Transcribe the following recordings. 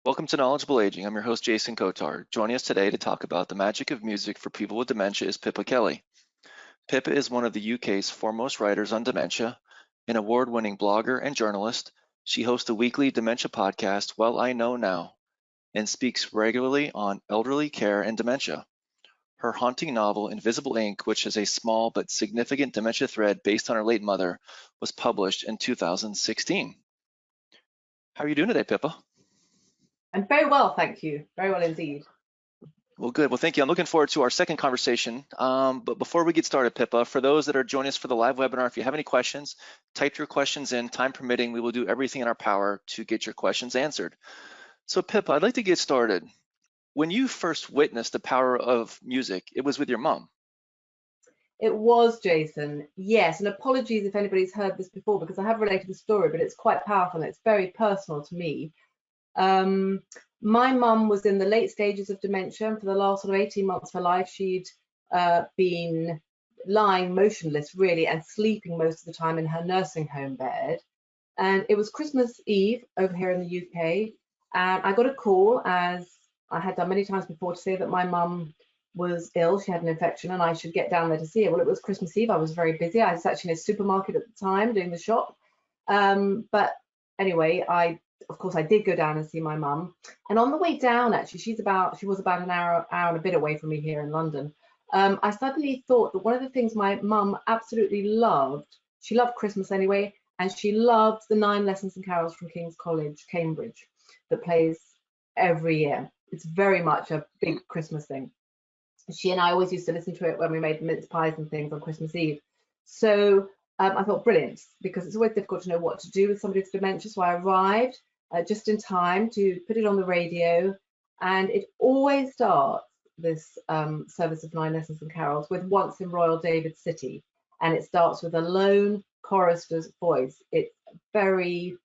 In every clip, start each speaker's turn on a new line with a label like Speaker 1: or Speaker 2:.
Speaker 1: Welcome to Knowledgeable Aging. I'm your host, Jason Kotar. Joining us today to talk about the magic of music for people with dementia is Pippa Kelly. Pippa is one of the UK's foremost writers on dementia, an award-winning blogger and journalist. She hosts the weekly dementia podcast, Well I Know Now, and speaks regularly on elderly care and dementia. Her haunting novel, Invisible Ink, which is a small but significant dementia thread based on her late mother, was published in 2016. How are you doing today, Pippa?
Speaker 2: I'm very well, thank you. Very well indeed.
Speaker 1: Well, good. Well, thank you. I'm looking forward to our second conversation. But before we get started, Pippa, for those that are joining us for the live webinar, if you have any questions, type your questions in. Time permitting, we will do everything in our power to get your questions answered. So, Pippa, I'd like to get started. When you first witnessed the power of music, it was with your mom.
Speaker 2: It was, Jason. Yes, and apologies if anybody's heard this before because I have related the story, but it's quite powerful and it's very personal to me. My mum was in the late stages of dementia, and for the last sort of 18 months of her life, she'd been lying motionless, really, and sleeping most of the time in her nursing home bed. And it was Christmas Eve over here in the UK, and I got a call, as I had done many times before, to say that my mum was ill. She had an infection, and I should get down there to see her. Well, it was Christmas Eve. I was very busy. I was actually in a supermarket at the time doing the shop. But anyway, of course, I did go down and see my mum. And on the way down, actually, she was about an hour and a bit away from me here in London. I suddenly thought that one of the things my mum absolutely loved, she loved Christmas anyway, and she loved the 9 Lessons and Carols from King's College, Cambridge, that plays every year. It's very much a big Christmas thing. She and I always used to listen to it when we made mince pies and things on Christmas Eve. So I thought, brilliant, because it's always difficult to know what to do with somebody with dementia. So I arrived just in time to put it on the radio, and it always starts, this service of 9 Lessons and Carols, with Once in Royal David City, and it starts with a lone chorister's voice. It's very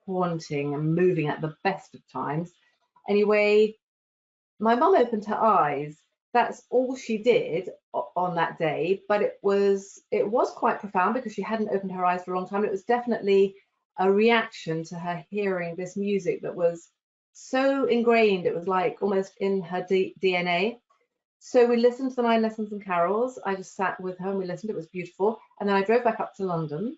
Speaker 2: haunting and moving at the best of times. Anyway, my mum opened her eyes. That's all she did on that day, but it was quite profound because she hadn't opened her eyes for a long time. It was definitely a reaction to her hearing this music that was so ingrained. It was like almost in her DNA. So we listened to the 9 Lessons and Carols. I just sat with her and we listened. It was beautiful. And then I drove back up to London,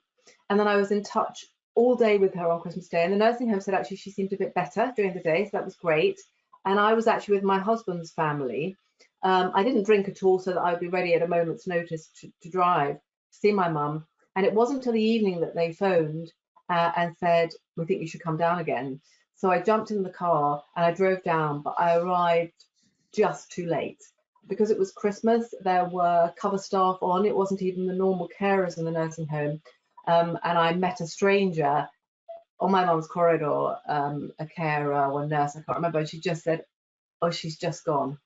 Speaker 2: and then I was in touch all day with her on Christmas Day. And the nursing home said actually she seemed a bit better during the day, so that was great. And I was actually with my husband's family. I didn't drink at all so that I would be ready at a moment's notice to drive to see my mum. And it wasn't until the evening that they phoned and said, we think you should come down again. So I jumped in the car and I drove down, but I arrived just too late because it was Christmas. There were cover staff on. It wasn't even the normal carers in the nursing home. And I met a stranger on my mum's corridor, a carer or a nurse, I can't remember. And she just said, oh, she's just gone.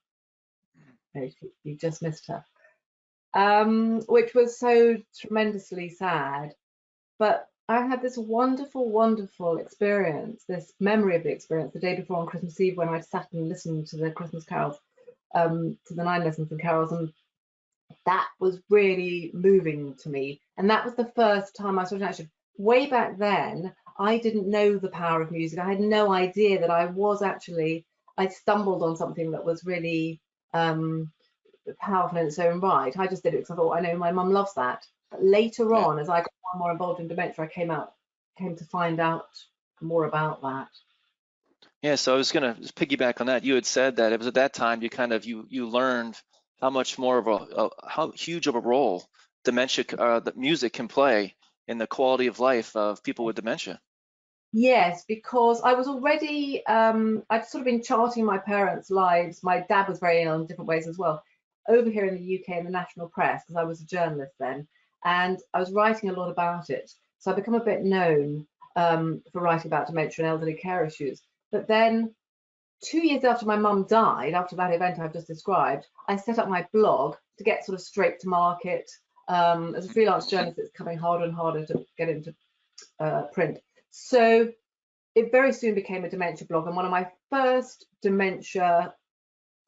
Speaker 2: You just missed her, which was so tremendously sad. But I had this wonderful, wonderful experience, this memory of the experience the day before on Christmas Eve when I sat and listened to the Christmas carols, to the 9 Lessons and Carols, and that was really moving to me. And that was the first time I saw an action. Way back then, I didn't know the power of music. I had no idea that I stumbled on something that was really powerful in its own right. I just did it because I thought, I know my mum loves that. But later on, as I got more and more involved in dementia, I came to find out more about that.
Speaker 1: Yeah, so I was going to just piggyback on that. You had said that it was at that time you learned how much more of how huge of a role dementia, that music can play in the quality of life of people with dementia.
Speaker 2: Yes, because I was already, I'd sort of been charting my parents' lives. My dad was very ill in different ways as well, over here in the UK in the national press, because I was a journalist then, and I was writing a lot about it. So I become a bit known for writing about dementia and elderly care issues. But then 2 years after my mum died, after that event I've just described, I set up my blog to get sort of straight to market. As a freelance journalist, it's becoming harder and harder to get into print. So it very soon became a dementia blog, and one of my first dementia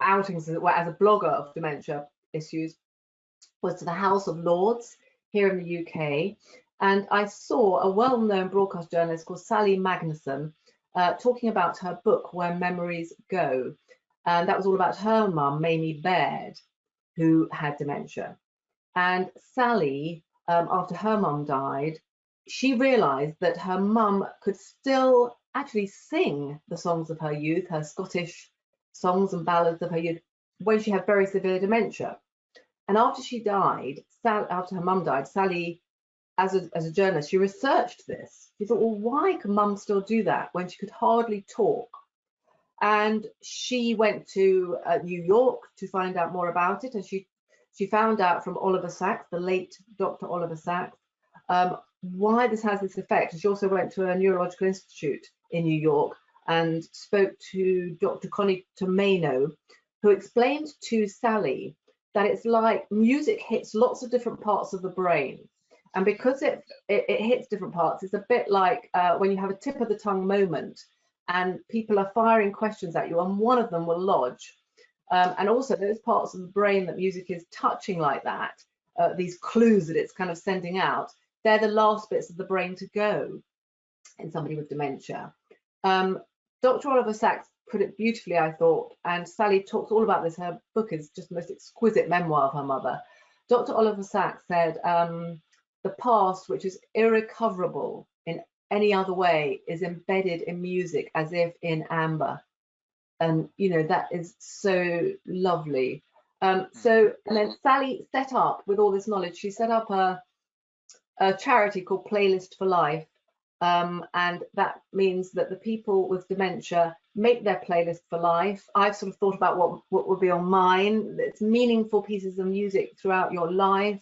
Speaker 2: outings, as a blogger of dementia issues, was to the House of Lords here in the UK. And I saw a well-known broadcast journalist called Sally Magnuson talking about her book, Where Memories Go. And that was all about her mum, Mamie Baird, who had dementia. And Sally, after her mum died, she realised that her mum could still actually sing the songs of her youth, her Scottish songs and ballads of her youth, when she had very severe dementia. And after she died, after her mum died, Sally, as a journalist, she researched this. She thought, well, why can mum still do that when she could hardly talk? And she went to New York to find out more about it, and she found out from Oliver Sacks, the late Dr. Oliver Sacks, why this has this effect. And she also went to a neurological institute in New York and spoke to Dr. Connie Tomeno, who explained to Sally that it's like music hits lots of different parts of the brain. And because it hits different parts, it's a bit like when you have a tip of the tongue moment and people are firing questions at you, and one of them will lodge. And also those parts of the brain that music is touching like that, these clues that it's kind of sending out, they're the last bits of the brain to go in somebody with dementia. Dr. Oliver Sacks put it beautifully, I thought, and Sally talks all about this. Her book is just the most exquisite memoir of her mother. Dr. Oliver Sacks said, the past, which is irrecoverable in any other way, is embedded in music as if in amber. And, you know, that is so lovely. And then Sally set up, with all this knowledge, she set up a charity called Playlist for Life. And that means that the people with dementia make their playlist for life. I've sort of thought about what would be on mine. It's meaningful pieces of music throughout your life.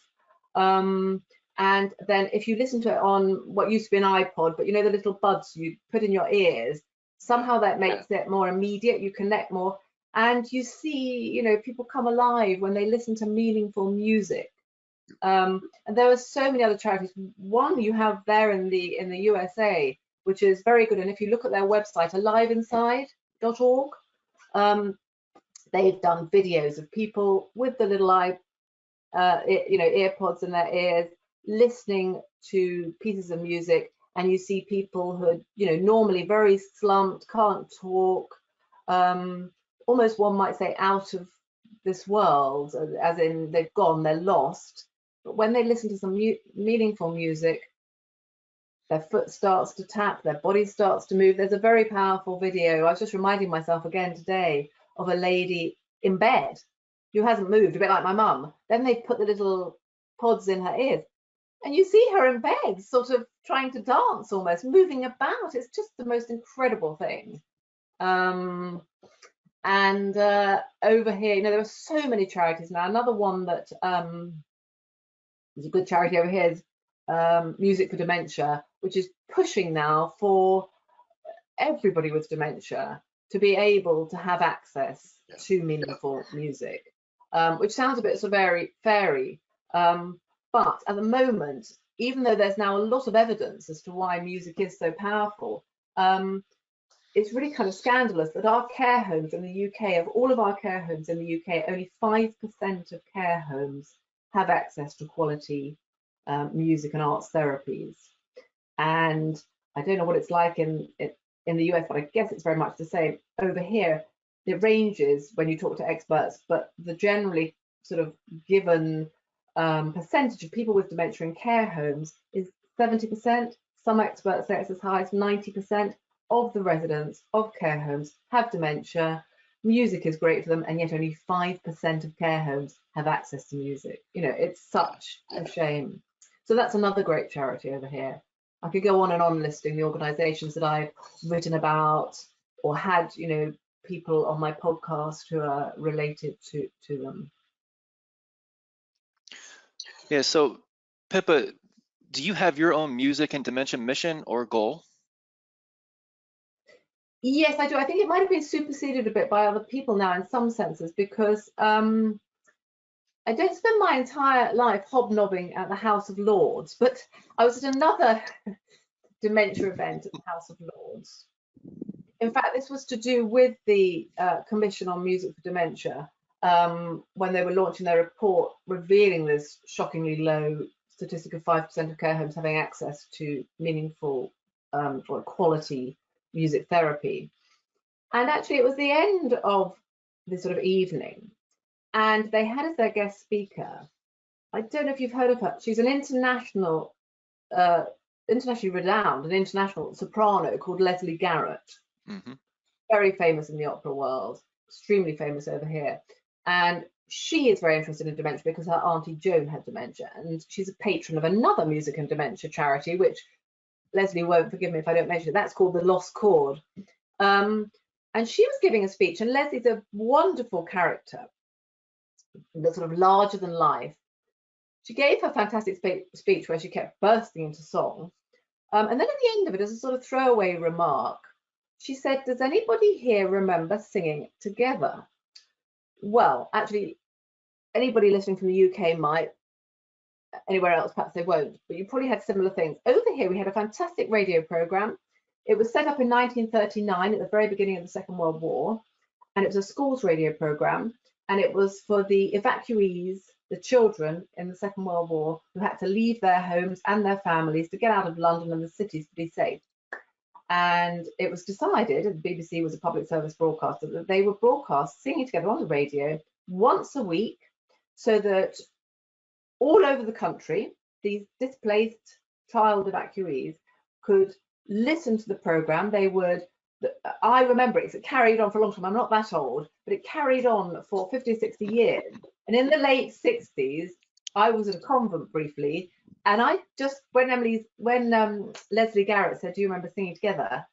Speaker 2: And then if you listen to it on what used to be an iPod, but you know, the little buds you put in your ears, somehow that makes it more immediate, you connect more, and you see, you know, people come alive when they listen to meaningful music. And there are so many other charities. One you have there in the USA, which is very good, and if you look at their website, aliveinside.org, they've done videos of people with the little earpods in their ears, listening to pieces of music, and you see people who are, you know, normally very slumped, can't talk, almost one might say out of this world, as in they've gone, they're lost. But when they listen to some meaningful music, their foot starts to tap, their body starts to move. There's a very powerful video. I was just reminding myself again today of a lady in bed who hasn't moved, a bit like my mum. Then they put the little pods in her ears, and you see her in bed, sort of trying to dance, almost moving about. It's just the most incredible thing. And over here, you know, there are so many charities now. Another one that is a good charity over here is Music for Dementia, which is pushing now for everybody with dementia to be able to have access to meaningful music, which sounds a bit sort of very fairy. But at the moment, even though there's now a lot of evidence as to why music is so powerful, it's really kind of scandalous that our care homes in the UK, of all of our care homes in the UK, only 5% of care homes have access to quality music and arts therapies. And I don't know what it's like in the US, but I guess it's very much the same over here. It ranges when you talk to experts, but the generally sort of given percentage of people with dementia in care homes is 70%. Some experts say it's as high as 90% of the residents of care homes have dementia. Music is great for them, and yet only 5% of care homes have access to music. You know, it's such a shame. So that's another great charity over here. I could go on and on listing the organisations that I've written about or had, you know, people on my podcast who are related to them.
Speaker 1: Yeah, so Pippa, do you have your own music and dementia mission or goal?
Speaker 2: Yes, I do. I think it might have been superseded a bit by other people now in some senses, because I don't spend my entire life hobnobbing at the House of Lords, but I was at another dementia event at the House of Lords. In fact, this was to do with the Commission on Music for Dementia, when they were launching their report revealing this shockingly low statistic of 5% of care homes having access to meaningful or quality music therapy. And actually, it was the end of this sort of evening, and they had as their guest speaker, I don't know if you've heard of her. She's an internationally renowned, an international soprano called Leslie Garrett.
Speaker 1: Mm-hmm.
Speaker 2: Very famous in the opera world, extremely famous over here. And she is very interested in dementia because her auntie Joan had dementia, and she's a patron of another music and dementia charity, which Leslie won't forgive me if I don't mention it. That's called the Lost Chord. And she was giving a speech, and Leslie's a wonderful character, that's sort of larger than life. She gave her fantastic speech where she kept bursting into song. And then at the end of it, as a sort of throwaway remark, she said, "Does anybody here remember singing together?" Well, actually, anybody listening from the UK might. Anywhere else, perhaps they won't. But you probably had similar things. Over here, we had a fantastic radio program. It was set up in 1939 at the very beginning of the Second World War. And it was a schools radio program. And it was for the evacuees, the children in the Second World War who had to leave their homes and their families to get out of London and the cities to be safe. And it was decided, and the BBC was a public service broadcaster, that they would broadcast singing together on the radio once a week, so that all over the country, these displaced child evacuees could listen to the program. They would, I remember it carried on for a long time. I'm not that old, but it carried on for 50 or 60 years. And in the late 60s, I was at a convent briefly, and I just, when Leslie Garrett said, "Do you remember singing together?"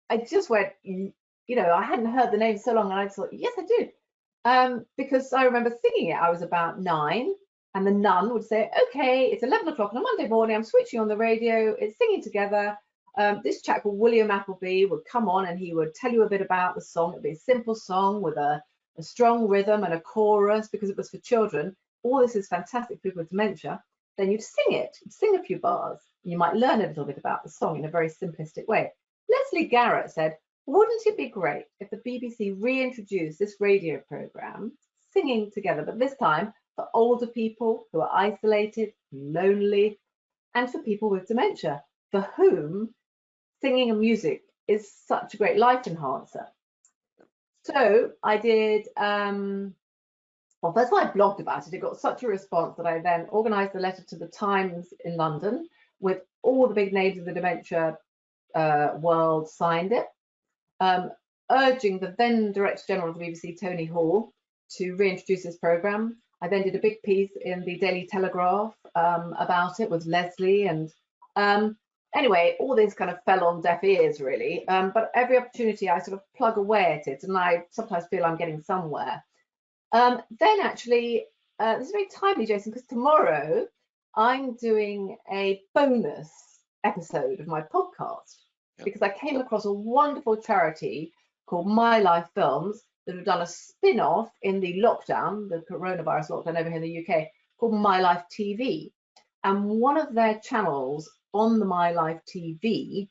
Speaker 2: I just went, I hadn't heard the name so long, and I thought, yes, I do. Because I remember singing it. I was about 9, and the nun would say, "Okay, it's 11 o'clock on a Monday morning, I'm switching on the radio, it's singing together." This chap called William Appleby would come on, and he would tell you a bit about the song. It'd be a simple song with a strong rhythm and a chorus, because it was for children. All this is fantastic for people with dementia. Then you'd sing it, sing a few bars. You might learn a little bit about the song in a very simplistic way. Leslie Garrett said, "Wouldn't it be great if the BBC reintroduced this radio program, singing together, but this time for older people who are isolated, lonely, and for people with dementia, for whom singing and music is such a great life enhancer." So I did, well, first of all, I blogged about it. It got such a response that I then organised a letter to the Times in London with all the big names of the dementia world signed it, urging the then Director General of the BBC, Tony Hall, to reintroduce this programme. I then did a big piece in the Daily Telegraph about it with Leslie, and anyway, all this kind of fell on deaf ears, really. But every opportunity I sort of plug away at it, and I sometimes feel I'm getting somewhere. Then actually, this is very timely, Jason, because tomorrow I'm doing a bonus episode of my podcast, because I came across a wonderful charity called My Life Films that have done a spin-off in the lockdown, the coronavirus lockdown over here in the UK, called My Life TV. And one of their channels on the My Life TV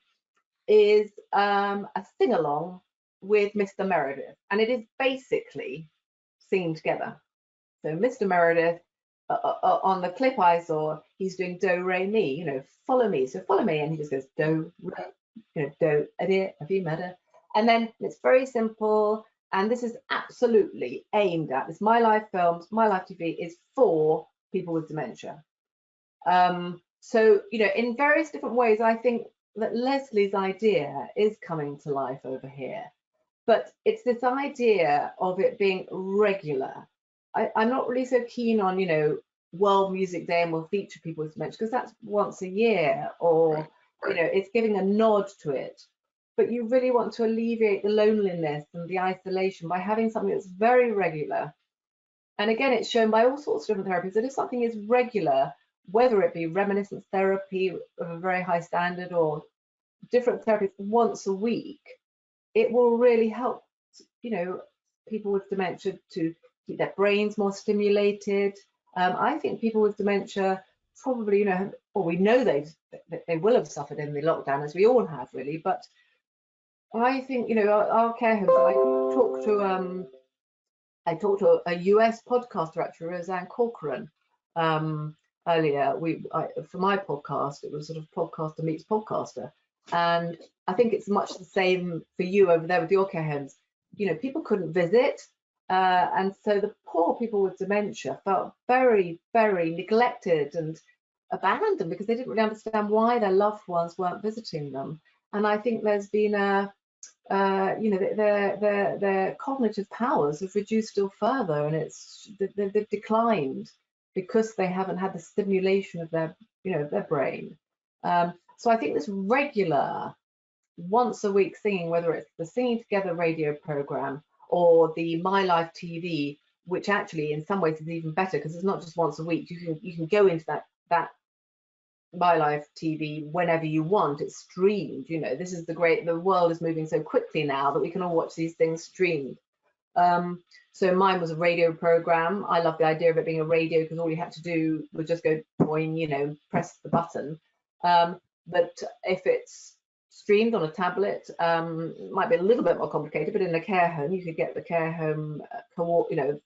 Speaker 2: is a sing-along with Mr. Meredith, and it is basically singing together. So Mr. Meredith, on the clip I saw, he's doing do re mi, follow me. So follow me, and he just goes do re, do a meta, and then it's very simple. And this is absolutely aimed at this. My Life Films, My Life TV is for people with dementia. So in various different ways, I think that Leslie's idea is coming to life over here. But it's this idea of it being regular. I'm not really so keen on, World Music Day and we'll feature people with dementia, because that's once a year, or, it's giving a nod to it. But you really want to alleviate the loneliness and the isolation by having something that's very regular. And again, it's shown by all sorts of different therapies that if something is regular, whether it be reminiscence therapy of a very high standard or different therapies once a week, it will really help, people with dementia to keep their brains more stimulated. I think people with dementia probably, we know they will have suffered in the lockdown, as we all have, really. But I think, our care homes, I talked to a US podcast director, Roseanne Corcoran, earlier. For my podcast, it was sort of podcaster meets podcaster. And I think it's much the same for you over there with your care homes. You know, people couldn't visit, and so the poor people with dementia felt very, very neglected and abandoned because they didn't really understand why their loved ones weren't visiting them. And I think there's been a you know, their cognitive powers have reduced still further, and they've declined because they haven't had the stimulation of their, you know, their brain. So I think this regular once a week singing, whether it's the Singing Together radio program or the My Life TV, which actually in some ways is even better because it's not just once a week. You can go into that My Life TV whenever you want. It's streamed. You know, this is the world is moving so quickly now that we can all watch these things streamed. So mine was a radio program. I love the idea of it being a radio because all you had to do was just go join, you know, press the button. But if it's streamed on a tablet, it might be a little bit more complicated, but in a care home, you could get the care home, a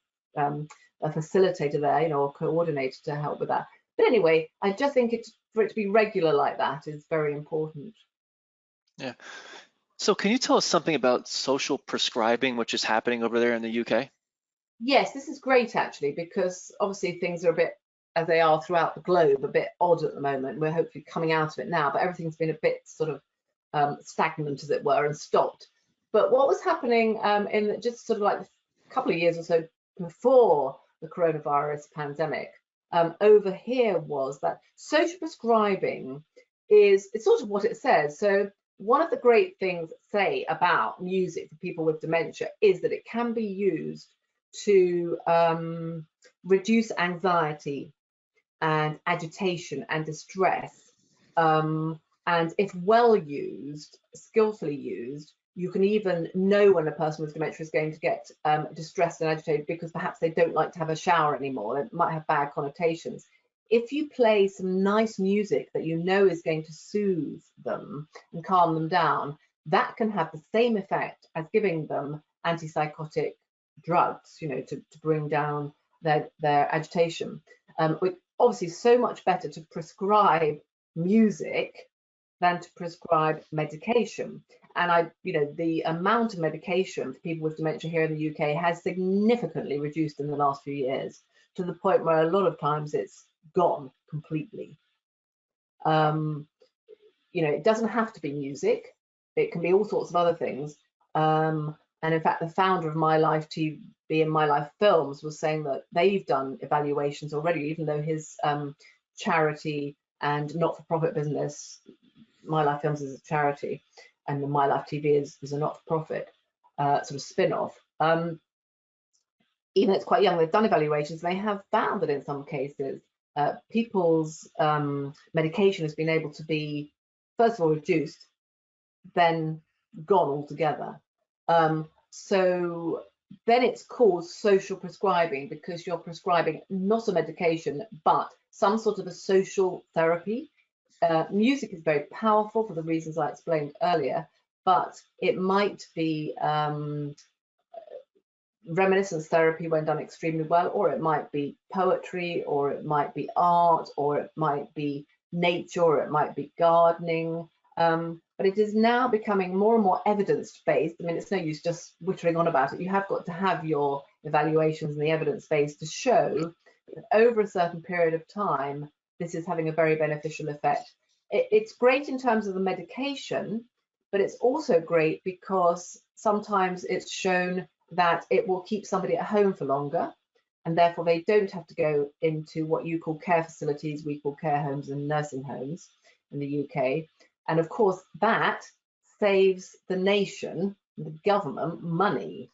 Speaker 2: facilitator there, you know, or coordinator to help with that. But anyway, I just think for it to be regular like that is very important.
Speaker 1: Yeah. So can you tell us something about social prescribing, which is happening over there in the UK?
Speaker 2: Yes, this is great actually, because obviously things are a bit, as they are throughout the globe, a bit odd at the moment. We're hopefully coming out of it now, but everything's been a bit sort of stagnant, as it were, and stopped. But what was happening in just sort of like a couple of years or so before the coronavirus pandemic over here was that social prescribing it's sort of what it says. So one of the great things say about music for people with dementia is that it can be used to reduce anxiety and agitation and distress. And if well used, skillfully used, you can even know when a person with dementia is going to get distressed and agitated because perhaps they don't like to have a shower anymore. It might have bad connotations. If you play some nice music that you know is going to soothe them and calm them down, that can have the same effect as giving them antipsychotic drugs, you know, to bring down their agitation. Obviously, so much better to prescribe music than to prescribe medication. And the amount of medication for people with dementia here in the UK has significantly reduced in the last few years, to the point where a lot of times it's gone completely. It doesn't have to be music. It can be all sorts of other things. And in fact, the founder of My Life TV and My Life Films was saying that they've done evaluations already, even though his charity and not-for-profit business, My Life Films, is a charity, and the My Life TV is a not-for-profit sort of spin-off. Even though it's quite young, they've done evaluations, and they have found that in some cases, people's medication has been able to be, first of all, reduced, then gone altogether. So then it's called social prescribing, because you're prescribing not a medication, but some sort of a social therapy. Music is very powerful for the reasons I explained earlier, but it might be reminiscence therapy when done extremely well, or it might be poetry, or it might be art, or it might be nature, or it might be gardening. But it is now becoming more and more evidence-based. I mean, it's no use just wittering on about it. You have got to have your evaluations and the evidence base to show that over a certain period of time, this is having a very beneficial effect. It's great in terms of the medication, but it's also great because sometimes it's shown that it will keep somebody at home for longer, and therefore they don't have to go into what you call care facilities, we call care homes and nursing homes in the UK. And of course, that saves the nation, the government, money.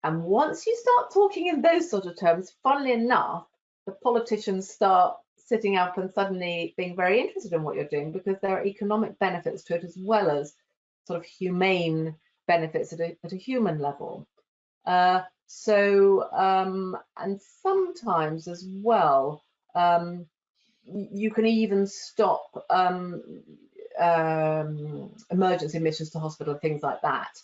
Speaker 2: And once you start talking in those sort of terms, funnily enough, the politicians start sitting up and suddenly being very interested in what you're doing, because there are economic benefits to it as well as sort of humane benefits at a human level. And sometimes as well, you can even stop emergency admissions to hospital, things like that,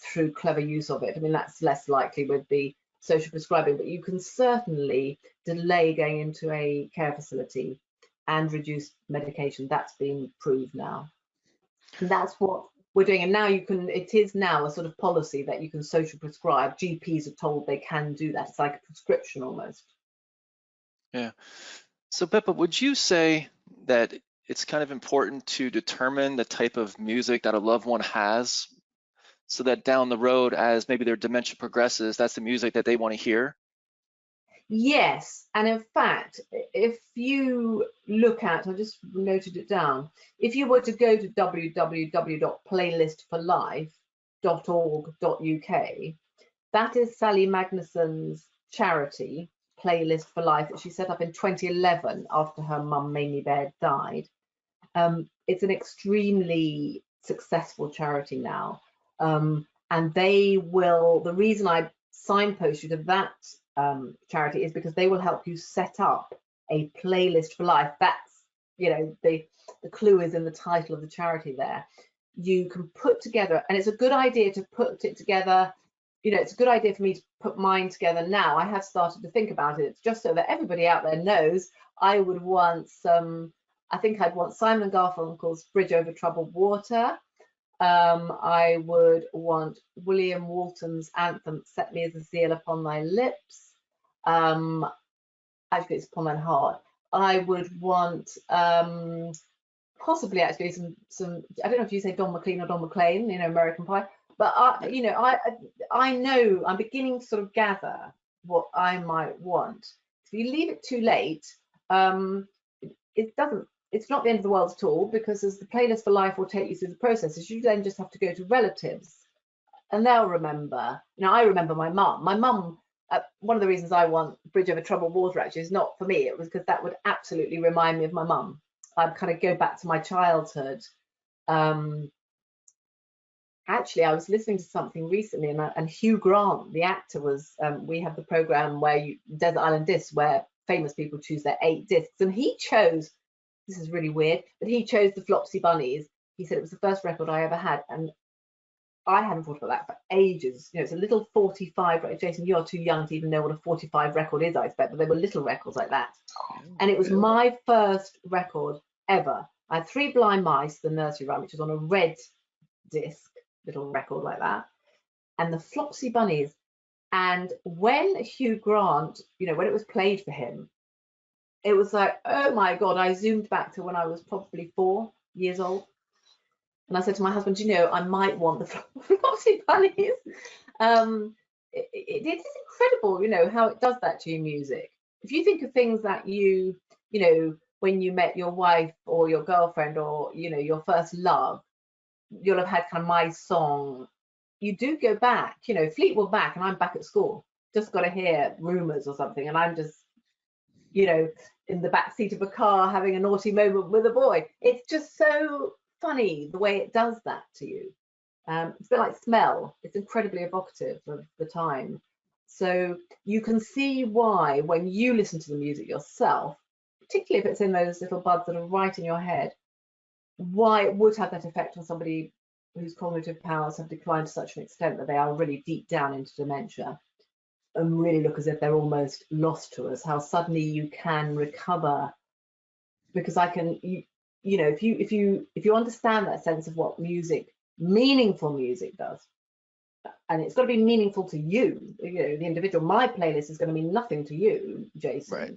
Speaker 2: through clever use of it. I mean, that's less likely with the social prescribing, but you can certainly delay going into a care facility and reduce medication. That's been proved now. And that's what we're doing. And now it is now a sort of policy that you can social prescribe. GPs are told they can do that. It's like a prescription almost.
Speaker 1: Yeah. So Pippa, would you say that it's kind of important to determine the type of music that a loved one has so that down the road, as maybe their dementia progresses, that's the music that they want to hear?
Speaker 2: Yes, and in fact, if you look at, I just noted it down, if you were to go to www.playlistforlife.org.uk, that is Sally Magnuson's charity, Playlist for Life, that she set up in 2011 after her mum, Mamie Baird, died. It's an extremely successful charity now. And the reason I signpost you to that charity is because they will help you set up a playlist for life. That's, the clue is in the title of the charity there. You can put together, and it's a good idea to put it together. It's a good idea for me to put mine together now. I have started to think about it. It's just so that everybody out there knows I would want I think I'd want Simon & Garfunkel's Bridge Over Troubled Water. I would want William Walton's anthem, Set Me as a Seal Upon Thy Lips. Actually, it's Upon Thine Heart. I would want possibly actually some, I don't know if you say Don McLean or Don McLean, American Pie, but I know, I'm beginning to sort of gather what I might want. If you leave it too late, it's not the end of the world at all, because as the Playlist for Life will take you through the processes, you then just have to go to relatives and they'll remember. I remember my mum. My mum, one of the reasons I want Bridge Over Troubled Water actually is not for me, it was because that would absolutely remind me of my mum. I'd kind of go back to my childhood. Actually, I was listening to something recently, and Hugh Grant, the actor, was, we have the program where Desert Island Discs, where famous people choose their 8 discs, and he chose, this is really weird, but he chose the Flopsy Bunnies. He said it was the first record I ever had, and I hadn't thought about that for ages. It's a little 45, right? Jason, you're too young to even know what a 45 record is, I expect, but they were little records like that. And it was my first record ever. I had 3 Blind Mice, the nursery rhyme, which was on a red disc, little record like that, and the Flopsy Bunnies. And when Hugh Grant, when it was played for him, it was like, oh my God, I zoomed back to when I was probably 4 years old. And I said to my husband, I might want the Flopsy Bunnies. It is incredible, how it does that to your music. If you think of things that when you met your wife or your girlfriend or, your first love, you'll have had kind of my song. You do go back, Fleetwood Mac, and I'm back at school, just got to hear Rumours or something, and I'm just, in the back seat of a car having a naughty moment with a boy. It's just so funny the way it does that to you. It's a bit like smell. It's incredibly evocative of the time. So you can see why, when you listen to the music yourself, particularly if it's in those little buds that are right in your head, why it would have that effect on somebody whose cognitive powers have declined to such an extent that they are really deep down into dementia and really look as if they're almost lost to us. How suddenly you can recover, because if you understand that sense of what meaningful music does, and it's got to be meaningful to you, the individual. My playlist is going to mean nothing to you, Jason, right?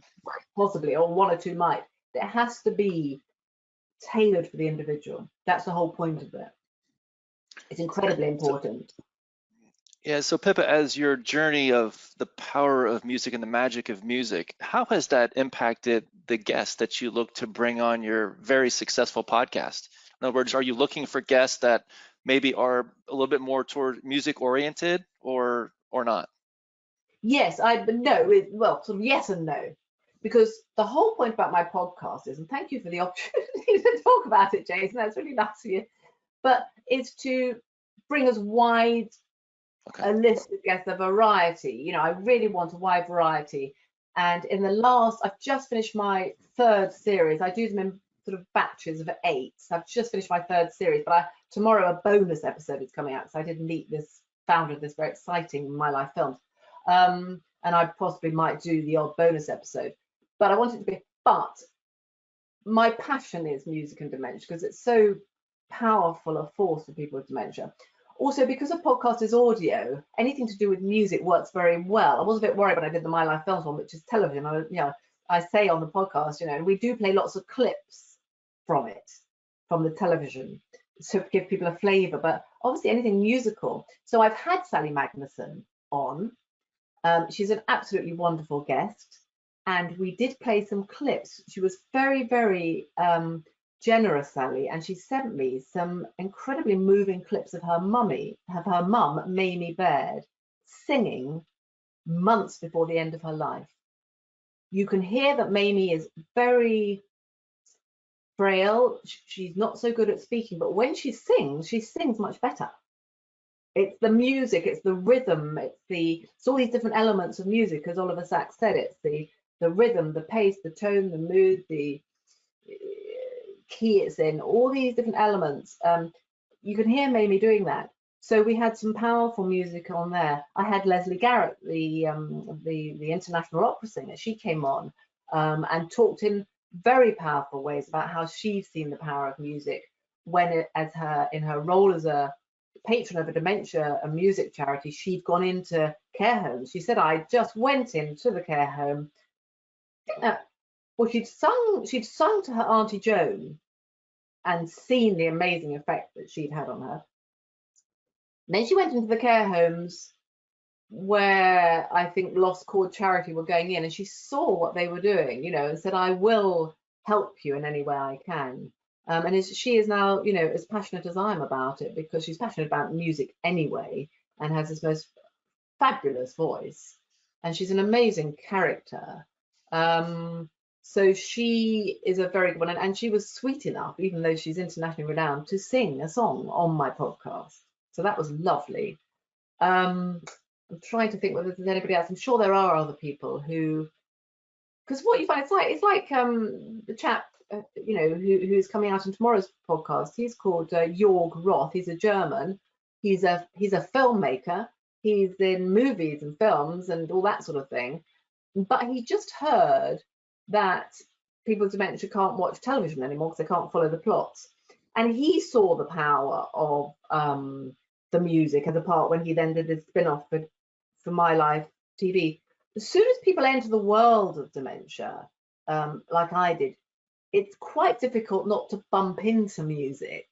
Speaker 2: Possibly, or 1 or 2 might. It has to be tailored for the individual. That's the whole point of it. It's incredibly important.
Speaker 1: Yeah, so Pippa, as your journey of the power of music and the magic of music, how has that impacted the guests that you look to bring on your very successful podcast? In other words, are you looking for guests that maybe are a little bit more toward music oriented or not?
Speaker 2: Yes, well, sort of yes and no. Because the whole point about my podcast is, and thank you for the opportunity to talk about it, Jason, that's really nice of you, but it's to bring us wide a list of guests, a variety. I really want a wide variety. And I've just finished my 3rd series. I do them in sort of batches of 8. So I've just finished my 3rd series, but tomorrow a bonus episode is coming out. So I did meet this founder of this very exciting My Life Films. And I possibly might do the odd bonus episode. But my passion is music and dementia, because it's so powerful a force for people with dementia. Also, because a podcast is audio, anything to do with music works very well. I was a bit worried when I did the My Life Films one, which is television. I say on the podcast, and we do play lots of clips from it, from the television, to give people a flavour, but obviously anything musical. So I've had Sally Magnuson on. She's an absolutely wonderful guest, and we did play some clips. She was very, very generous, Sally, and she sent me some incredibly moving clips of her mum, Mamie Baird, singing months before the end of her life. You can hear that Mamie is very frail. She's not so good at speaking, but when she sings much better. It's the music, it's the rhythm, it's all these different elements of music, as Oliver Sacks said. It's the rhythm, the pace, the tone, the mood, the key it's in, all these different elements. You can hear Mamie doing that. So we had some powerful music on there. I had Leslie Garrett, the international opera singer. She came on and talked in very powerful ways about how she's seen the power of music in her role as a patron of a dementia and music charity. She'd gone into care homes. She said, I just went into the care home. Well, she'd sung to her Auntie Joan and seen the amazing effect that she'd had on her. And then she went into the care homes where I think Lost Cause Charity were going in, and she saw what they were doing, and said, I will help you in any way I can. And she is now, as passionate as I am about it, because she's passionate about music anyway, and has this most fabulous voice, and she's an amazing character. So she is a very good one, and she was sweet enough, even though she's internationally renowned, to sing a song on my podcast. So that was lovely. I'm trying to think whether there's anybody else. I'm sure there are other people who, because what you find, it's like the chap, who's coming out in tomorrow's podcast. He's called Jörg Roth. He's a German. He's a filmmaker. He's in movies and films and all that sort of thing. But he just heard that people with dementia can't watch television anymore because they can't follow the plots. And he saw the power of the music as a part when he then did his spin-off for My Life TV. As soon as people enter the world of dementia, like I did, it's quite difficult not to bump into music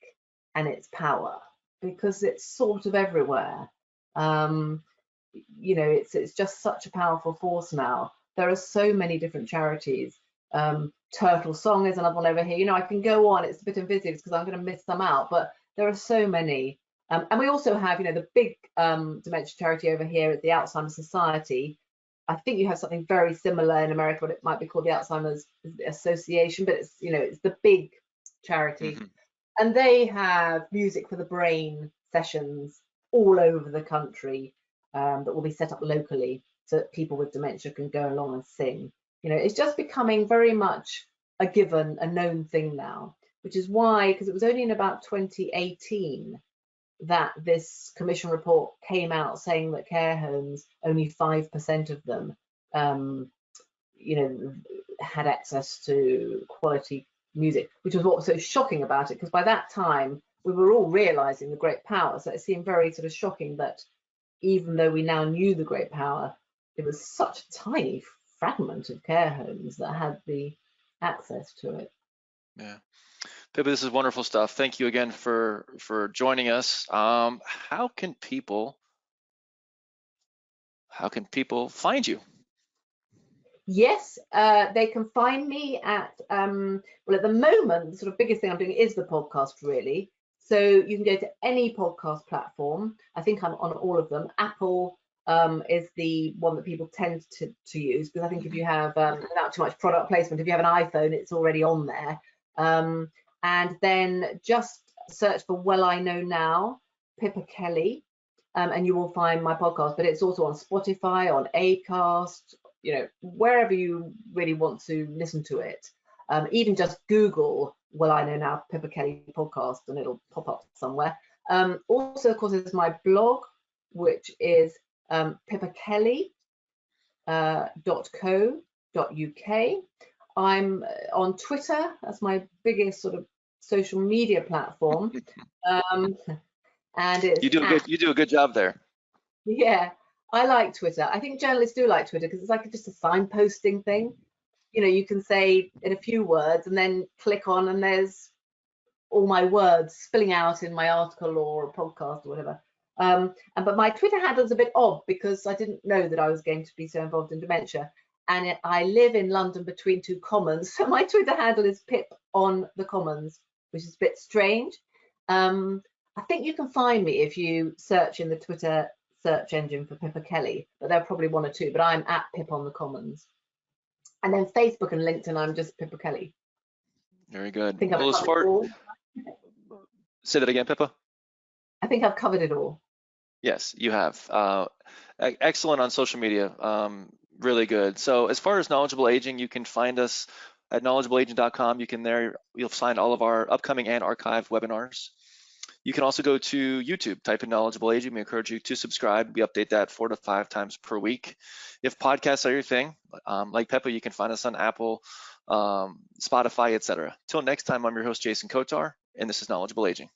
Speaker 2: and its power, because it's sort of everywhere. It's just such a powerful force now. There are so many different charities. Turtle Song is another one over here. I can go on. It's a bit invisible because I'm going to miss some out, but there are so many. And we also have, the big dementia charity over here at the Alzheimer's Society. I think you have something very similar in America, what it might be called the Alzheimer's Association, but it's, it's the big charity. Mm-hmm. And they have music for the brain sessions all over the country that will be set up locally so that people with dementia can go along and sing. It's just becoming very much a given, a known thing now, which is why, because it was only in about 2018 that this commission report came out saying that care homes, only 5% of them, had access to quality music, which was what was so shocking about it, because by that time we were all realizing the great power. So it seemed very sort of shocking that even though we now knew the great power, it was such a tiny fragment of care homes that had the access to it.
Speaker 1: Yeah. Pippa, this is wonderful stuff. Thank you again for joining us. How can people find you?
Speaker 2: Yes, they can find me at at the moment, the sort of biggest thing I'm doing is the podcast, really. So you can go to any podcast platform. I think I'm on all of them. Apple is the one that people tend to use, because I think if you have, without too much product placement, if you have an iPhone, it's already on there. And then just search for Well I Know Now, Pippa Kelly, and you will find my podcast. But it's also on Spotify, on Acast, wherever you really want to listen to it. Even just Google Well I Know Now, Pippa Kelly podcast, and it'll pop up somewhere. Also, of course, there's my blog, which is pippakelly.co.uk. I'm on Twitter. That's my biggest sort of social media platform, um, and it's
Speaker 1: You do a good job there.
Speaker 2: yeah. I like Twitter. I think journalists do like Twitter because it's like just a signposting thing. You know, you can say in a few words and then click on, and there's all my words spilling out in my article or a podcast or whatever. But my Twitter handle is a bit odd because I didn't know that I was going to be so involved in dementia. And I live in London between two commons. So my Twitter handle is Pip on the Commons, which is a bit strange. I think you can find me if you search in the Twitter search engine for Pippa Kelly, but there are probably one or two, but I'm at Pip on the Commons. And then Facebook and LinkedIn, I'm just Pippa Kelly.
Speaker 1: Very good.
Speaker 2: I think I've
Speaker 1: Well, as
Speaker 2: covered it
Speaker 1: far,
Speaker 2: all.
Speaker 1: say that again, Pippa.
Speaker 2: I think I've covered it all.
Speaker 1: Yes, you have. Excellent on social media. Really good. So as far as knowledgeable aging, you can find us at knowledgeableaging.com. You'll find all of our upcoming and archived webinars. You can also go to YouTube, type in knowledgeable aging. We encourage you to subscribe. We update that 4 to 5 times per week. If podcasts are your thing, like Peppa, you can find us on Apple, Spotify, etc. Till next time, I'm your host, Jason Kotar, and this is Knowledgeable Aging.